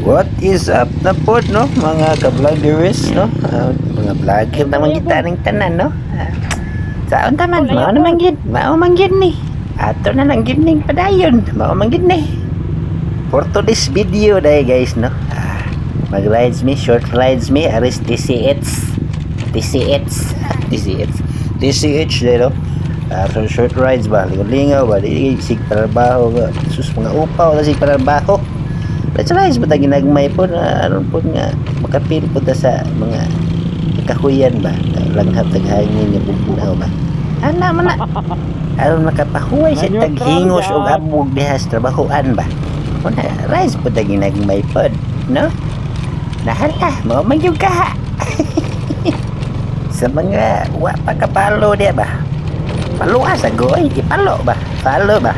What is up na po, no? Mga ka-vloggers, no? Mga vlogger naman kita ng tanan, no? Saan taman? Mao naman gid. Mao man gid ni. Ato na lang gid ning padayon. Mao man gid ni. For today's video dahil guys, no? Mag-rides me, short rides me, aris TCH dahil, no? So short rides ba? Lingaw-lingaw ba? Di sig trabaho ba? Sus, mga upaw na sig trabaho. Let's rise, ba't ginagmay po na ano po nga makapil po ta sa mga kahuyan ba? Langhat taghangin niya bugnaw ba? Ana man na. Aron nakapahuway sa taghingos o abog dihas trabahoan ba? Una, rise po ta ginagmay po, no? Nahala, mo magyug ka. Sa mga wa pa kapalo dia ba? Palo sa goy, ipalo ba? Palo ba?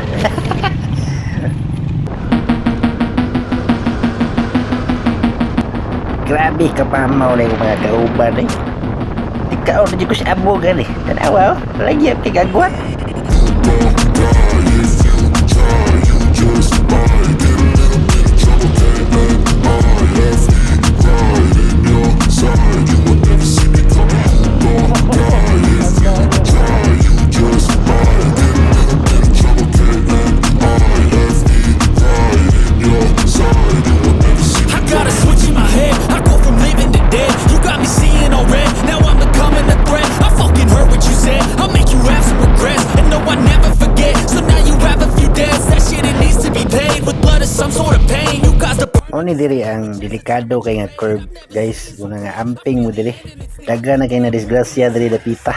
Grabe kapamaw na yung mga kauban eh. Ikaw na dyan ko sa abogan eh. Tanawa oh, lagi ang tigagwat. Ni diri ang delikado kay nga curve guys, una nga amping mo diri daga na kay na disgrasya diri dapita.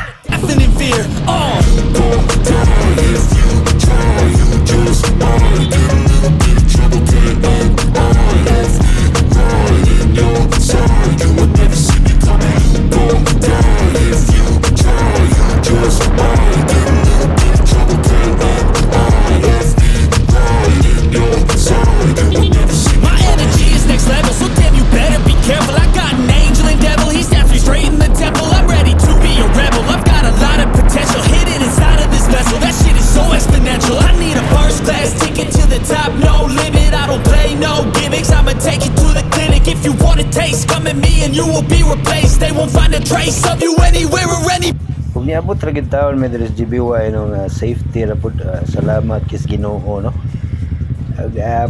You will be replaced. They won't find a trace of you anywhere or any. Kung niabot ra gid taon may diri GBY no nga safety ra pud, salamat kis Ginoo no.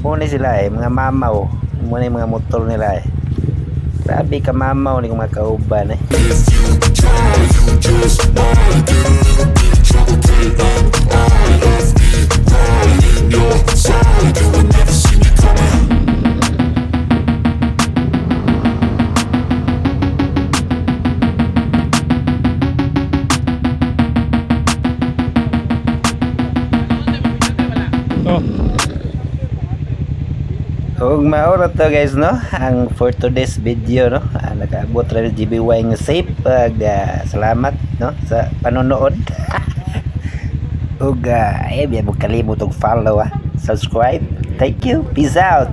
Mo ni sila mga mamaw, mo ni mga motor nila Grabe ka mamaw ni mga kauban Ug maura to guys no ang for today's video no nakaabot ra GBY nga safe salamat no sa panonood ug biya mo kalimot og follow subscribe, thank you, peace out.